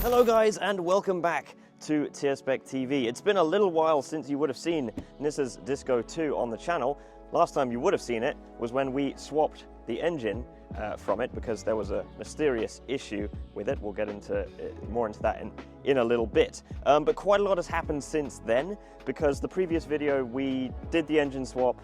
Hello guys and welcome back to TierSpec TV. It's been a little while since you would have seen Nisse's Disco 2 on the channel. Last time you would have seen it was when we swapped the engine from it because there was a mysterious issue with it. We'll get into more into that in a little bit. But quite a lot has happened since then because the previous video we did the engine swap.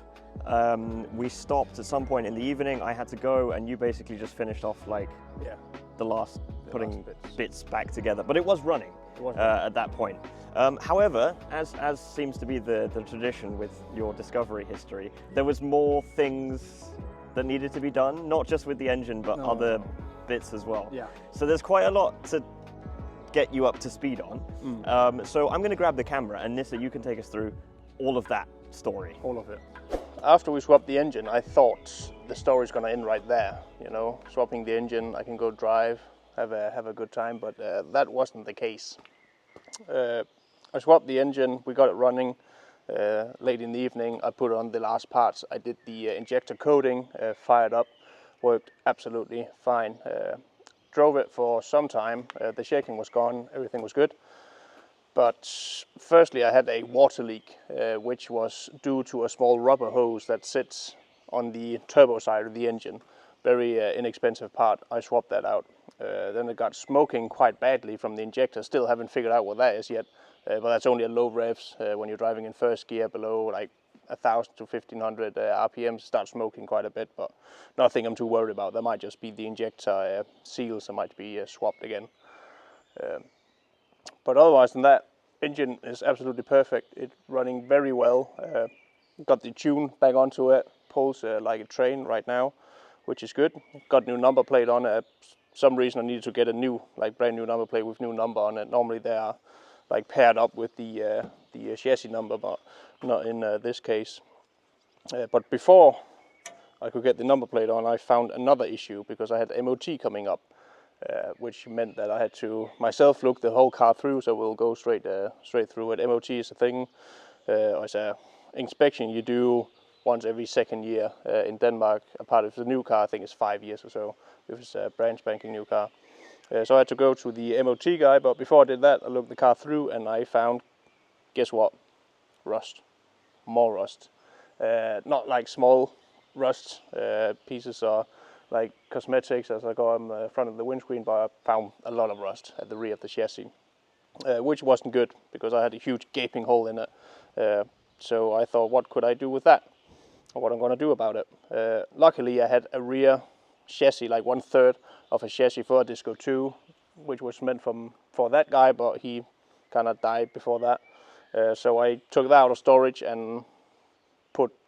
We stopped at some point in the evening. I had to go and you basically just finished off the last putting bits back together, but it was running at that point. However, as seems to be the tradition with your Discovery history, there was more things that needed to be done, not just with the engine, but other bits as well. Yeah. So there's quite a lot to get you up to speed on. So I'm going to grab the camera, and Nisse, you can take us through all of that story. All of it. After we swapped the engine, I thought the story's going to end right there. You know, swapping the engine, I can go drive, have a good time, but that wasn't the case. I swapped the engine, we got it running late in the evening. I put on the last parts. I did the injector coating, fired up, worked absolutely fine. Drove it for some time, the shaking was gone, everything was good. But firstly, I had a water leak, which was due to a small rubber hose that sits on the turbo side of the engine. Very inexpensive part. I swapped that out. Then it got smoking quite badly from the injector. Still haven't figured out what that is yet. But that's only at low revs. When you're driving in first gear below like 1,000 to 1,500 RPMs, start smoking quite a bit. But nothing I'm too worried about. That might just be the injector seals that might be swapped again. But otherwise than that, engine is absolutely perfect. It's running very well. Got the tune back onto it. Pulls like a train right now, which is good. Got new number plate on it. Some reason I needed to get a new, brand new number plate with new number on it. Normally they are paired up with the chassis number, but not in this case. But before I could get the number plate on, I found another issue because I had MOT coming up. Which meant that I had to myself look the whole car through, so we'll go straight through it. MOT is a thing, it's an inspection you do once every second year in Denmark. A part of the new car, I think it's 5 years or so, if it's a brand spanking new car. So I had to go to the MOT guy, but before I did that, I looked the car through and I found, guess what? Rust. More rust. Not like small rust pieces or like cosmetics as I go on the front of the windscreen, but I found a lot of rust at the rear of the chassis, which wasn't good because I had a huge gaping hole in it. So I thought, what could I do with that? Or what I'm going to do about it? Luckily, I had a rear chassis, like 1/3 of a chassis for a Disco 2, which was meant for that guy, but he kind of died before that. So I took that out of storage and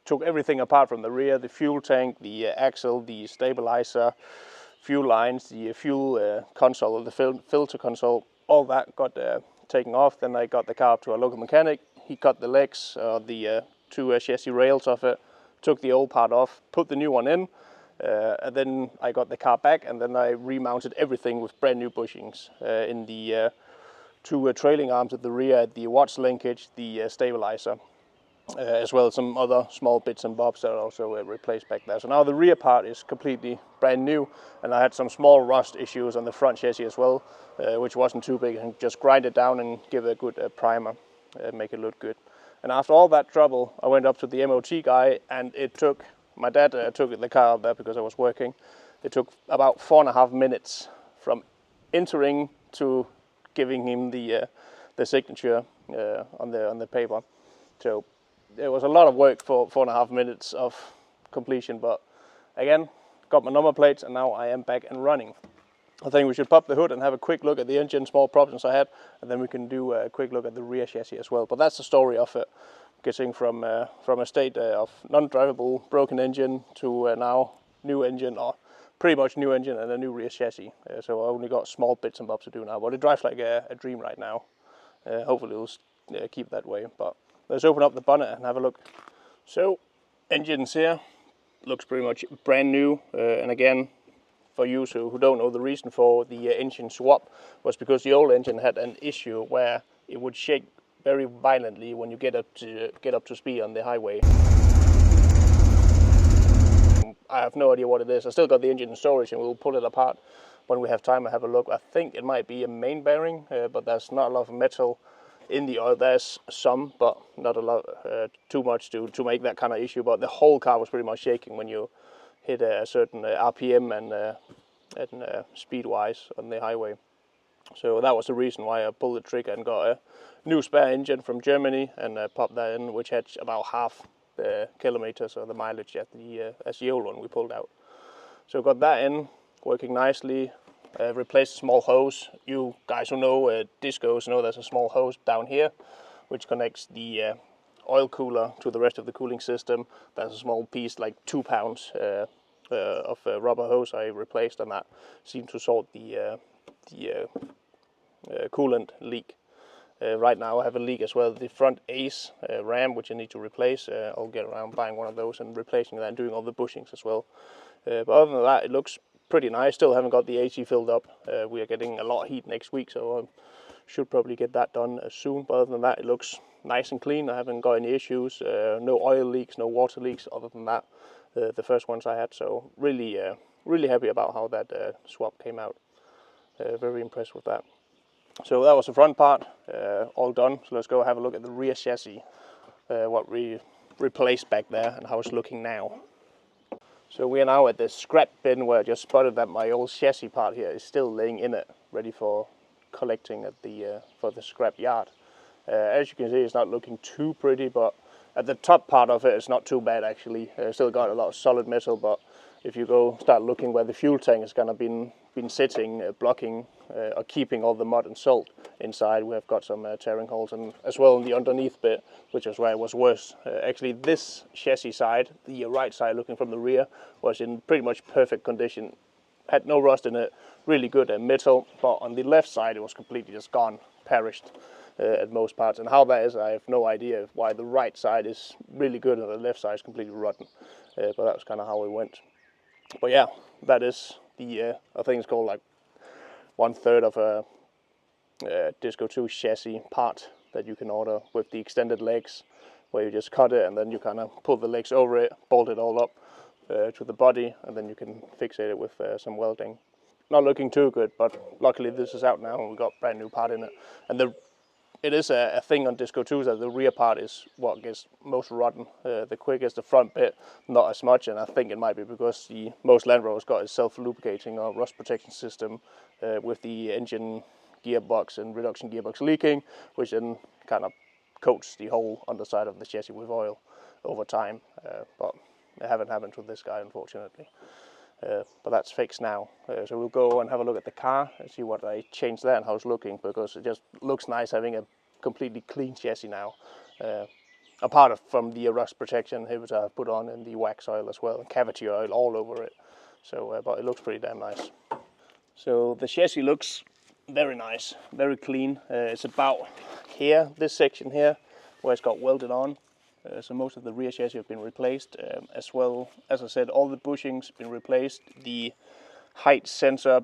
took everything apart from the rear, the fuel tank, the axle, the stabilizer, fuel lines, the fuel console, the filter console, all that got taken off. Then I got the car up to a local mechanic. He cut the legs, the two chassis rails off it, took the old part off, put the new one in, and then I got the car back and then I remounted everything with brand new bushings in the two trailing arms at the rear, the watch linkage, the stabilizer. As well as some other small bits and bobs that are also replaced back there. So now the rear part is completely brand new, and I had some small rust issues on the front chassis as well, which wasn't too big, and just grind it down and give it a good primer, make it look good. And after all that trouble, I went up to the MOT guy, and it took, my dad took the car up there because I was working. It took about 4.5 minutes from entering to giving him the signature on the paper. So it was a lot of work for 4.5 minutes of completion, but again, got my number plates and now I am back and running. I think we should pop the hood and have a quick look at the engine, small problems I had, and then we can do a quick look at the rear chassis as well. But that's the story of it, getting from a state of non-drivable, broken engine to now new engine, or pretty much new engine and a new rear chassis. So I only got small bits and bobs to do now, but it drives like a dream right now. Hopefully it'll keep that way. But let's open up the bonnet and have a look. So, engine's here, looks pretty much brand new, and again, for you who don't know, the reason for the engine swap was because the old engine had an issue where it would shake very violently when you get up to speed on the highway. I have no idea what it is. I still got the engine in storage and we'll pull it apart when we have time, I have a look. I think it might be a main bearing, but there's not a lot of metal in the oil. There's some, but not a lot, too much to make that kind of issue. But the whole car was pretty much shaking when you hit a certain RPM and speed-wise on the highway. So that was the reason why I pulled the trigger and got a new spare engine from Germany and popped that in, which had about half the kilometers or the mileage as the old one we pulled out. So got that in, working nicely. Replaced a small hose. You guys who know discos know there's a small hose down here which connects the oil cooler to the rest of the cooling system. There's a small piece, like 2 pounds of rubber hose I replaced, and that seemed to sort the coolant leak. Right now I have a leak as well. The front ace ram, which I need to replace. I'll get around buying one of those and replacing that and doing all the bushings as well. But other than that, it looks pretty nice. Still haven't got the AC filled up. We are getting a lot of heat next week, so I should probably get that done soon. But other than that, it looks nice and clean. I haven't got any issues. No oil leaks, no water leaks. Other than that, the first ones I had. So really happy about how that swap came out. Very impressed with that. So that was the front part, all done. So let's go have a look at the rear chassis, what we replaced back there and how it's looking now. So we are now at the scrap bin where I just spotted that my old chassis part here is still laying in it, ready for collecting at for the scrap yard. As you can see, it's not looking too pretty, but at the top part of it, it's not too bad actually. Still got a lot of solid metal, but if you go start looking where the fuel tank is gonna been sitting, blocking or keeping all the mud and salt inside, we have got some tearing holes, and as well in the underneath bit, which is where it was worse. Actually, this chassis side, the right side looking from the rear, was in pretty much perfect condition. Had no rust in it, really good metal, but on the left side it was completely just gone, perished at most parts. And how that is, I have no idea why the right side is really good and the left side is completely rotten. But that was kind of how it went. But yeah, that is the, I think it's called like 1/3 of a Disco 2 chassis part that you can order with the extended legs, where you just cut it and then you kind of pull the legs over it, bolt it all up to the body, and then you can fixate it with some welding. Not looking too good, but luckily this is out now and we got brand new part in it. And it is a thing on Disco 2s that the rear part is what gets most rotten the quickest. The front bit, not as much, and I think it might be because most Land Rovers got a self-lubricating or rust protection system with the engine gearbox and reduction gearbox leaking, which then kind of coats the whole underside of the chassis with oil over time. But it haven't happened to this guy, unfortunately. But that's fixed now. So we'll go and have a look at the car and see what I changed there and how it's looking, because it just looks nice having a completely clean chassis now. Apart from the rust protection, which I've put on, and the wax oil as well, and cavity oil all over it. So, but it looks pretty damn nice. So the chassis looks very nice, very clean. It's about here, this section here, where it's got welded on. So most of the rear chassis have been replaced, as well as I said, all the bushings have been replaced. The height sensor,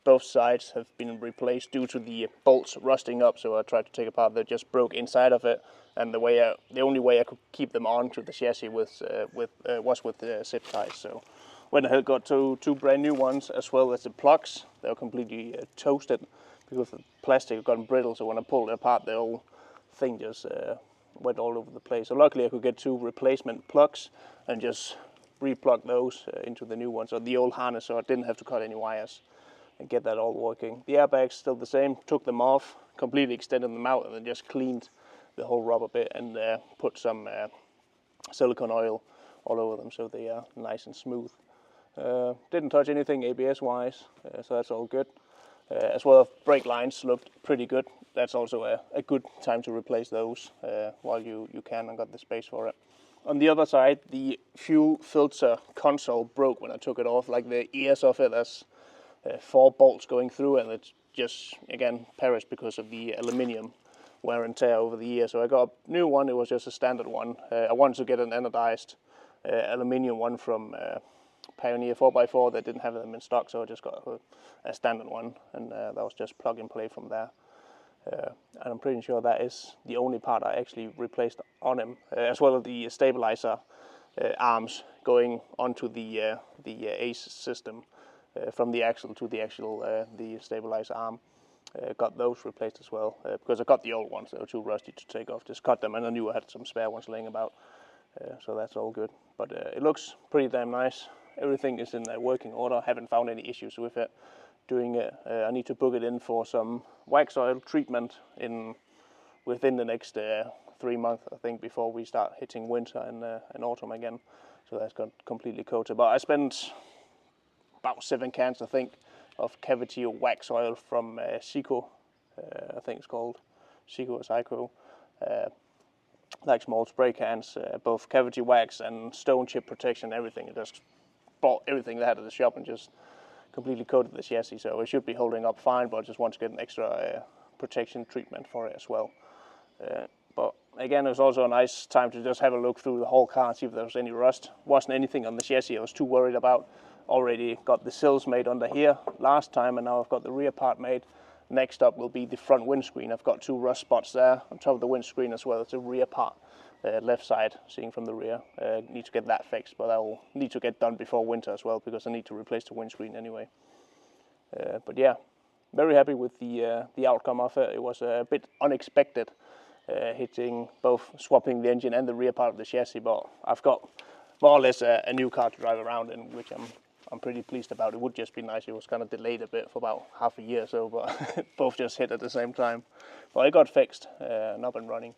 both sides have been replaced due to the bolts rusting up. So I tried to take apart, that just broke inside of it, and the only way I could keep them on to the chassis was with the zip ties. So went ahead, got two brand new ones, as well as the plugs. They were completely toasted because the plastic had gotten brittle. So when I pulled it apart, the whole thing just went all over the place. So luckily I could get 2 replacement plugs and just re-plug those into the new ones, or the old harness, so I didn't have to cut any wires and get that all working. The airbags still the same, took them off, completely extended them out, and then just cleaned the whole rubber bit and put some silicone oil all over them so they are nice and smooth. Didn't touch anything ABS wise, so that's all good. As well, brake lines looked pretty good. That's also a good time to replace those while you can and got the space for it. On the other side, the fuel filter console broke when I took it off, like the ears of it. There's 4 bolts going through, and it's just, again, perished because of the aluminium wear and tear over the years. So I got a new one. It was just a standard one. I wanted to get an anodized aluminium one from Pioneer 4x4. They didn't have them in stock, so I just got a standard one, and that was just plug and play from there. And I'm pretty sure that is the only part I actually replaced on him, as well as the stabilizer arms going onto the ACE system. from the axle to the actual the stabilizer arm. Got those replaced as well, because I got the old ones, they were too rusty to take off. Just cut them, and I knew I had some spare ones laying about, so that's all good. But it looks pretty damn nice. Everything is in working order. Haven't found any issues with it doing it. I need to book it in for some wax oil treatment within the next 3 months, I think, before we start hitting winter and autumn again. So that's got completely coated. But I spent about 7 cans, I think, of cavity wax oil from Seco, I think it's called, Seco or Psycho. Like small spray cans, both cavity wax and stone chip protection, everything. I just bought everything they had at the shop and just completely coated the chassis, so it should be holding up fine, but I just want to get an extra protection treatment for it as well. But again, it was also a nice time to just have a look through the whole car and see if there was any rust. Wasn't anything on the chassis I was too worried about. Already got the sills made under here last time, and now I've got the rear part made. Next up will be the front windscreen. I've got 2 rust spots there on top of the windscreen as well. It's a rear part, left side, seeing from the rear. Need to get that fixed, but I will need to get done before winter as well, because I need to replace the windscreen anyway. But yeah, very happy with the outcome of it. It was a bit unexpected, hitting both swapping the engine and the rear part of the chassis, but I've got more or less a new car to drive around in, which I'm pretty pleased about. It would just be nice. It was kind of delayed a bit for about half a year or so, but both just hit at the same time. But it got fixed and up and running.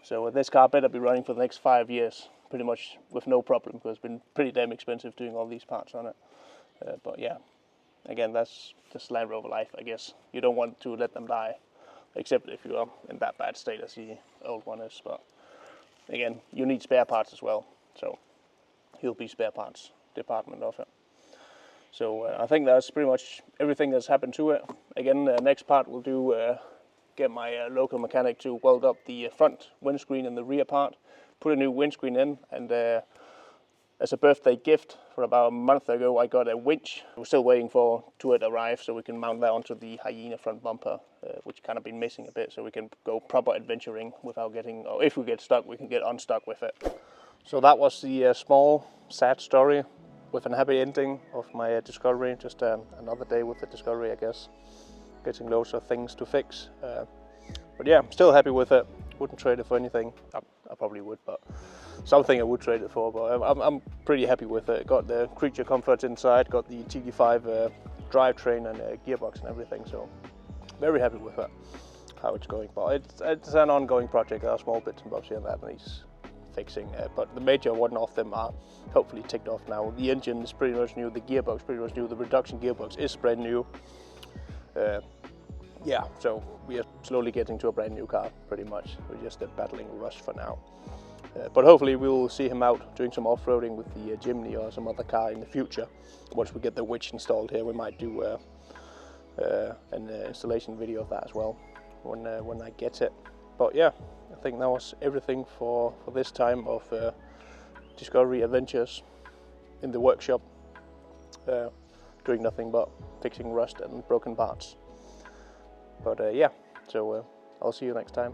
So this car better be running for the next 5 years, pretty much with no problem, because it's been pretty damn expensive doing all these parts on it. But yeah, again, that's just Land Rover life, I guess. You don't want to let them die, except if you are in that bad state as the old one is. But again, you need spare parts as well, so he'll be spare parts department of it. So I think that's pretty much everything that's happened to it. Again, the next part we'll do get my local mechanic to weld up the front windscreen and the rear part, put a new windscreen in, and as a birthday gift for about a month ago I got a winch. We're still waiting for it to arrive so we can mount that onto the Hyena front bumper, which kind of been missing a bit, so we can go proper adventuring without getting, or if we get stuck we can get unstuck with it. So that was the small sad story with a happy ending of my Discovery. Just another day with the Discovery, I guess. Getting loads of things to fix. But yeah, I'm still happy with it. Wouldn't trade it for anything. I probably would, but something I would trade it for. But I'm pretty happy with it. Got the creature comforts inside, got the TD5 drivetrain and gearbox and everything. So very happy with it, how it's going. But it's an ongoing project. There are small bits and bobs here and that needs fixing, but the major one of them are hopefully ticked off now. The engine is pretty much new, the gearbox pretty much new, the reduction gearbox is brand new. Yeah, so we are slowly getting to a brand new car pretty much. We're just battling rust for now. But hopefully we'll see him out doing some off-roading with the Jimny or some other car in the future. Once we get the winch installed here, we might do an installation video of that as well when I get it. But yeah, I think that was everything for this time of Discovery Adventures in the workshop, doing nothing but fixing rust and broken parts. But yeah, so I'll see you next time.